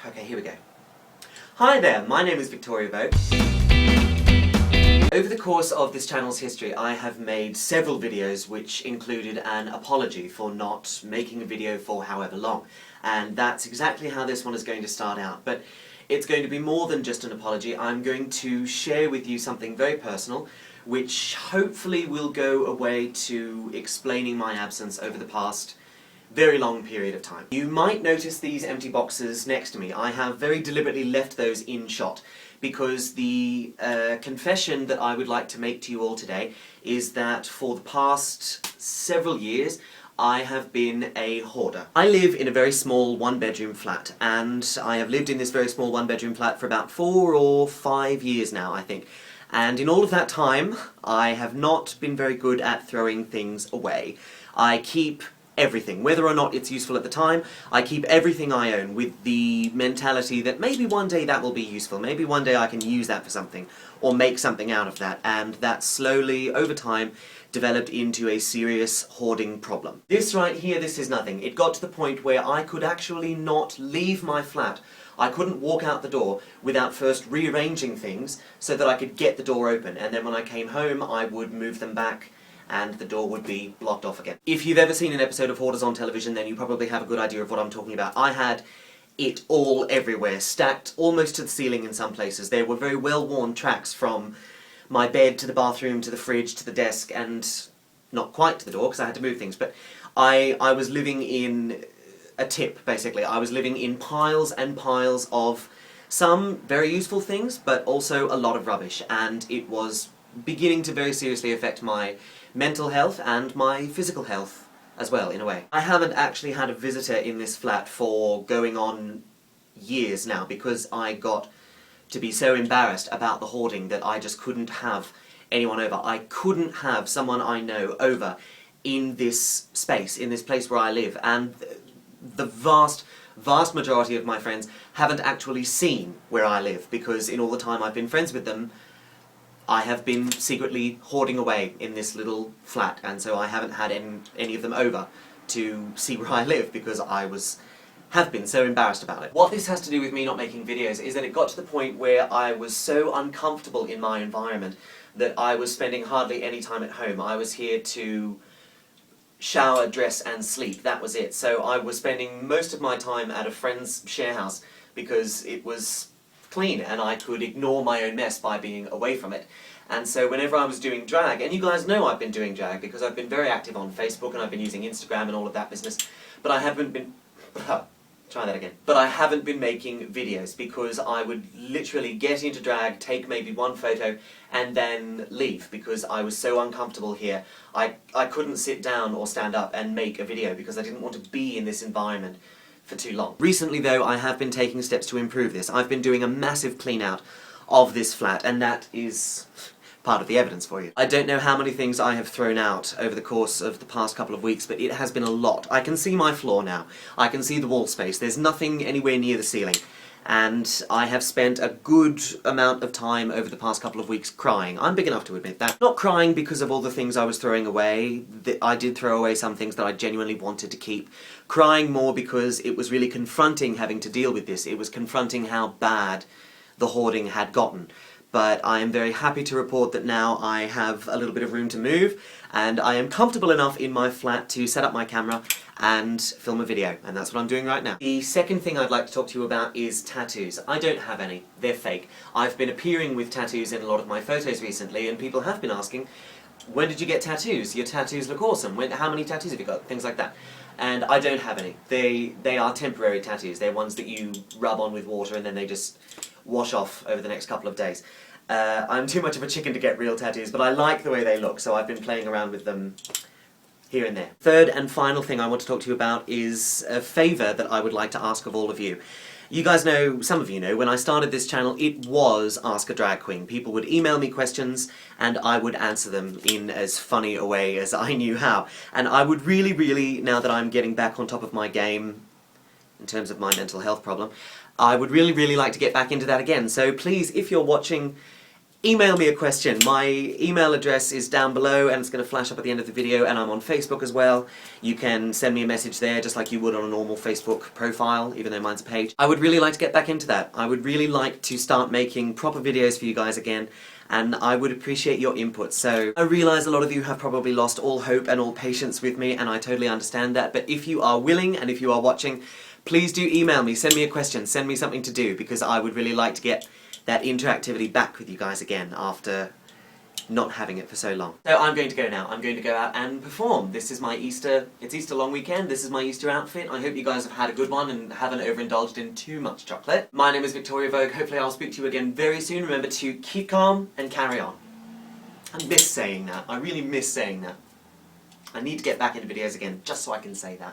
Okay, here we go. Hi there, my name is Victoria Vogue. Over the course of this channel's history, I have made several videos which included an apology for not making a video for however long. And that's exactly how this one is going to start out. But it's going to be more than just an apology. I'm going to share with you something very personal, which hopefully will go away to explaining my absence over the past very long period of time. You might notice these empty boxes next to me. I have very deliberately left those in shot because the confession that I would like to make to you all today is that for the past several years I have been a hoarder. I live in a very small one-bedroom flat, and I have lived in this very small one-bedroom flat for about 4 or 5 years now, I think. And in all of that time, I have not been very good at throwing things away. I keep everything, whether or not it's useful at the time. I keep everything I own with the mentality that maybe one day that will be useful, maybe one day I can use that for something, or make something out of that, and that slowly, over time, developed into a serious hoarding problem. This right here, this is nothing. It got to the point where I could actually not leave my flat. I couldn't walk out the door without first rearranging things so that I could get the door open, and then when I came home I would move them back and the door would be blocked off again. If you've ever seen an episode of Hoarders on television, then you probably have a good idea of what I'm talking about. I had it all everywhere, stacked almost to the ceiling in some places. There were very well-worn tracks from my bed to the bathroom to the fridge to the desk, and not quite to the door because I had to move things, but I was living in a tip, basically. I was living in piles and piles of some very useful things, but also a lot of rubbish, and it was beginning to very seriously affect my mental health and my physical health as well, in a way. I haven't actually had a visitor in this flat for going on years now because I got to be so embarrassed about the hoarding that I just couldn't have anyone over. I couldn't have someone I know over in this space, in this place where I live, and the vast majority of my friends haven't actually seen where I live because in all the time I've been friends with them, I have been secretly hoarding away in this little flat, and so I haven't had any of them over to see where I live because I have been so embarrassed about it. What this has to do with me not making videos is that it got to the point where I was so uncomfortable in my environment that I was spending hardly any time at home. I was here to shower, dress and sleep, that was it. So I was spending most of my time at a friend's share house because it was clean and I could ignore my own mess by being away from it. And so whenever I was doing drag, and you guys know I've been doing drag because I've been very active on Facebook and I've been using Instagram and all of that business, but I haven't been... try that again. But I haven't been making videos because I would literally get into drag, take maybe one photo, and then leave because I was so uncomfortable here. I couldn't sit down or stand up and make a video because I didn't want to be in this environment for too long. Recently though, I have been taking steps to improve this. I've been doing a massive clean out of this flat, and that is part of the evidence for you. I don't know how many things I have thrown out over the course of the past couple of weeks, but it has been a lot. I can see my floor now. I can see the wall space. There's nothing anywhere near the ceiling. And I have spent a good amount of time over the past couple of weeks crying. I'm big enough to admit that. Not crying because of all the things I was throwing away. I did throw away some things that I genuinely wanted to keep. Crying more because it was really confronting having to deal with this. It was confronting how bad the hoarding had gotten. But I am very happy to report that now I have a little bit of room to move, and I am comfortable enough in my flat to set up my camera and film a video, and that's what I'm doing right now. The second thing I'd like to talk to you about is tattoos. I don't have any. They're fake. I've been appearing with tattoos in a lot of my photos recently, and people have been asking, when did you get tattoos? Your tattoos look awesome. How many tattoos have you got? Things like that. And I don't have any. They are temporary tattoos. They're ones that you rub on with water and then they just wash off over the next couple of days. I'm too much of a chicken to get real tattoos, but I like the way they look, so I've been playing around with them here and there. Third and final thing I want to talk to you about is a favour that I would like to ask of all of you. You guys know, some of you know, when I started this channel it was Ask a Drag Queen. People would email me questions and I would answer them in as funny a way as I knew how. And I would really, now that I'm getting back on top of my game in terms of my mental health problem, I would really like to get back into that again. So please, if you're watching, email me a question. My email address is down below and it's going to flash up at the end of the video, and I'm on Facebook as well. You can send me a message there just like you would on a normal Facebook profile, even though mine's a page. I would really like to get back into that. I would really like to start making proper videos for you guys again, and I would appreciate your input. So I realise a lot of you have probably lost all hope and all patience with me, and I totally understand that, but if you are willing and if you are watching, please do email me, send me a question, send me something to do, because I would really like to get that interactivity back with you guys again after not having it for so long. So I'm going to go now. I'm going to go out and perform. This is my it's Easter long weekend, this is my Easter outfit. I hope you guys have had a good one and haven't overindulged in too much chocolate. My name is Victoria Vogue. Hopefully I'll speak to you again very soon. Remember to keep calm and carry on. I miss saying that. I really miss saying that. I need to get back into videos again just so I can say that.